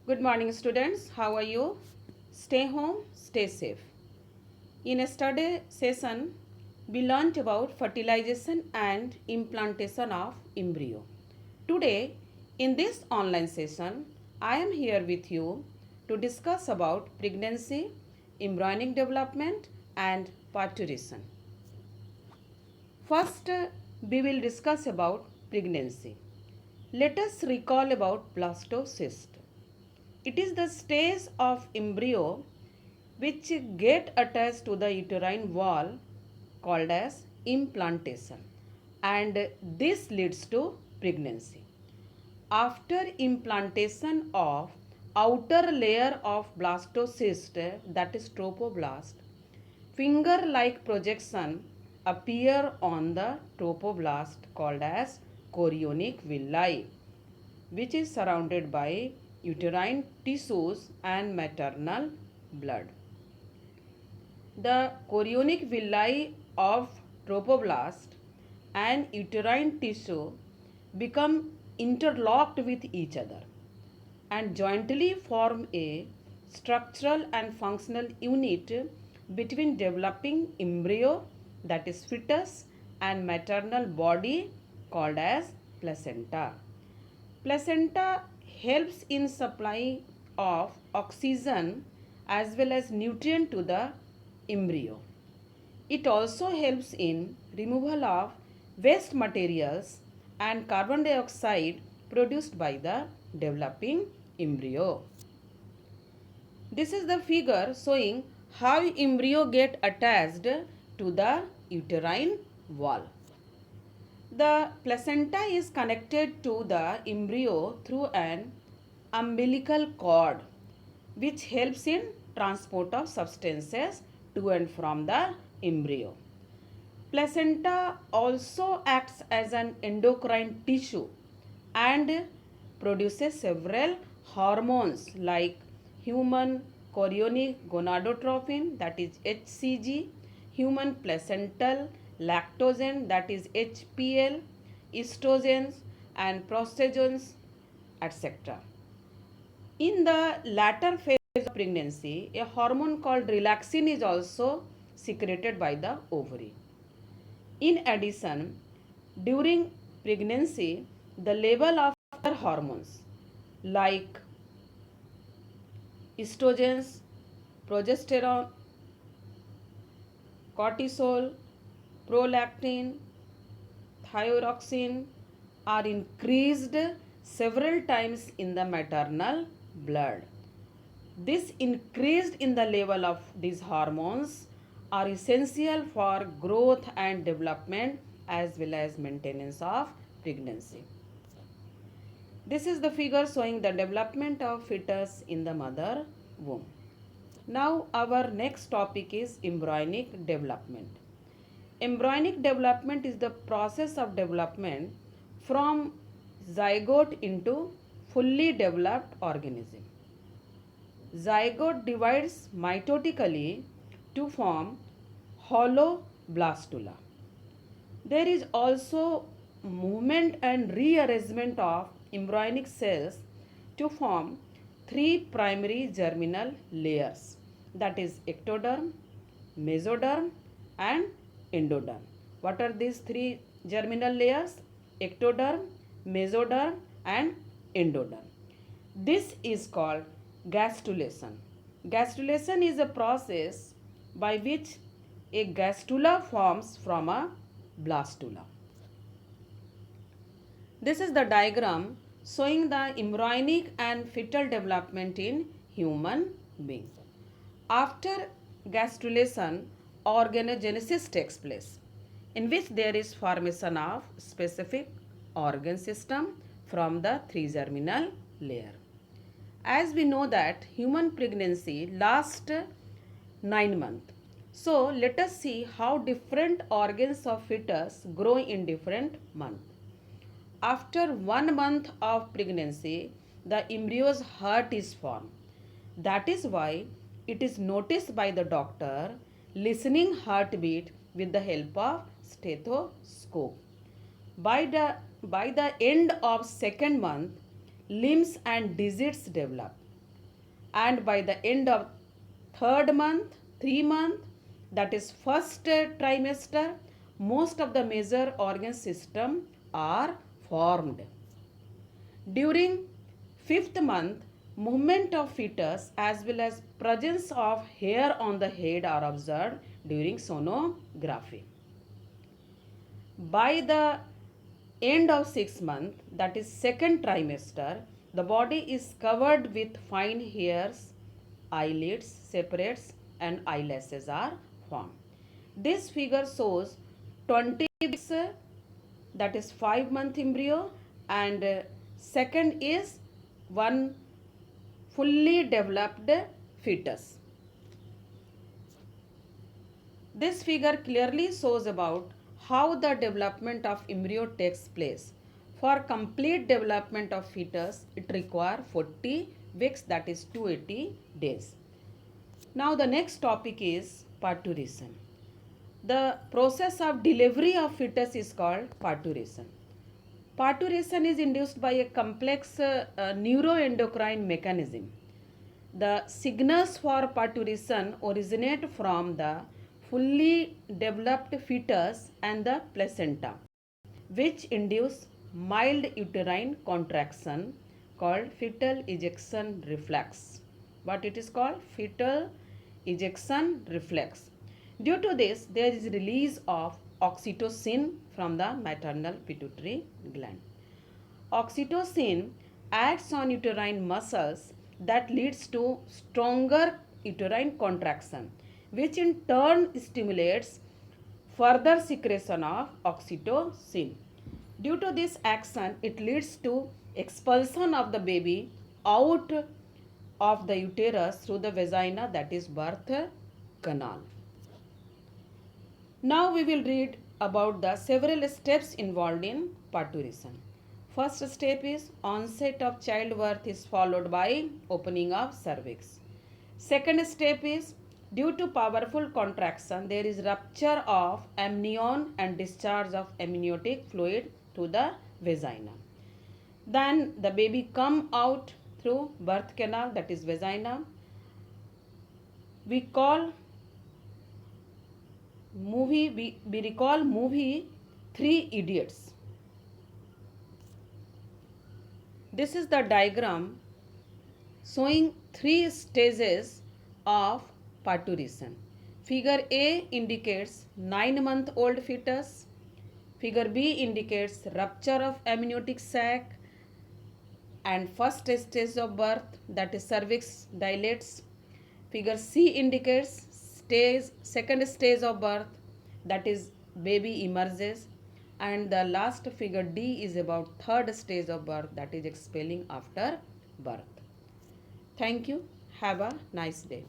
Good morning, students. How are you? Stay home, stay safe. In yesterday's session, we learnt about fertilization and implantation of embryo. Today, in this online session, I am here with you to discuss about pregnancy, embryonic development and parturition. First, we will discuss about pregnancy. Let us recall about blastocyst. It is the stage of embryo which get attached to the uterine wall called as implantation, and this leads to pregnancy. After implantation of outer layer of blastocyst, that is trophoblast, finger-like projection appear on the trophoblast called as chorionic villi, which is surrounded by uterine tissues and maternal blood. The chorionic villi of trophoblast and uterine tissue become interlocked with each other and jointly form a structural and functional unit between developing embryo, that is fetus, and maternal body called as placenta. Placenta helps in supply of oxygen as well as nutrient to the embryo. It also helps in removal of waste materials and carbon dioxide produced by the developing embryo. This is the figure showing how embryo get attached to the uterine wall. The placenta is connected to the embryo through an umbilical cord which helps in transport of substances to and from the embryo. Placenta also acts as an endocrine tissue and produces several hormones like human chorionic gonadotropin, that is HCG, human placental lactogen, that is HPL, estrogens and progestogens, etc. In the latter phase of pregnancy, a hormone called relaxin is also secreted by the ovary. In addition, during pregnancy, the level of other hormones like estrogens, progesterone, cortisol, prolactin, thyroxine are increased several times in the maternal blood. This increased in the level of these hormones are essential for growth and development as well as maintenance of pregnancy. This is the figure showing the development of fetus in the mother womb. Now our next topic is embryonic development. Embryonic development is the process of development from zygote into fully developed organism. Zygote divides mitotically to form hollow blastula. There is also movement and rearrangement of embryonic cells to form three primary germinal layers, that is ectoderm, mesoderm and endoderm. What are these three germinal layers? Ectoderm, mesoderm and endoderm. This is called gastrulation. Gastrulation is a process by which a gastrula forms from a blastula. This is the diagram showing the embryonic and fetal development in human being. After gastrulation, organogenesis takes place, in which there is formation of specific organ system from the three germinal layer. As we know that human pregnancy lasts 9 months. So let us see how different organs of fetus grow in different months. After 1 month of pregnancy, the embryo's heart is formed. That is why it is noticed by the doctor listening heartbeat with the help of stethoscope. By the end of second month, limbs and digits develop. and by the end of third month, 3 month, that is first trimester, most of the major organ system are formed. During fifth month, movement of fetus as well as presence of hair on the head are observed during sonography. By the end of 6 month, that is second trimester, the body is covered with fine hairs, eyelids separates and eyelashes are formed. This figure shows 20 weeks, that is 5 month embryo, and second is one fully developed fetus. This figure clearly shows about how the development of embryo takes place. For complete development of fetus, it requires 40 weeks, that is 280 days. Now the next topic is parturition. The process of delivery of fetus is called parturition. Parturition is induced by a complex neuroendocrine mechanism. The signals for parturition originate from the fully developed fetus and the placenta, which induce mild uterine contraction called fetal ejection reflex. What it is called? Fetal ejection reflex. Due to this, there is release of oxytocin from the maternal pituitary gland. Oxytocin acts on uterine muscles that leads to stronger uterine contraction, which in turn stimulates further secretion of oxytocin. Due to this action, it leads to expulsion of the baby out of the uterus through the vagina, that is birth canal. Now we will read about the several steps involved in parturition. First step is onset of childbirth is followed by opening of cervix. Second step is due to powerful contraction there is rupture of amnion and discharge of amniotic fluid to the vagina. Then the baby come out through birth canal, that is vagina. We recall movie Three Idiots. This is the diagram showing 3 stages of parturition. Figure A indicates 9-month-old fetus. Figure B indicates rupture of amniotic sac and first stage of birth, that is cervix dilates. Figure C indicates second stage of birth, that is baby emerges, and the last figure D is about third stage of birth, that is expelling after birth. Thank you. Have a nice day.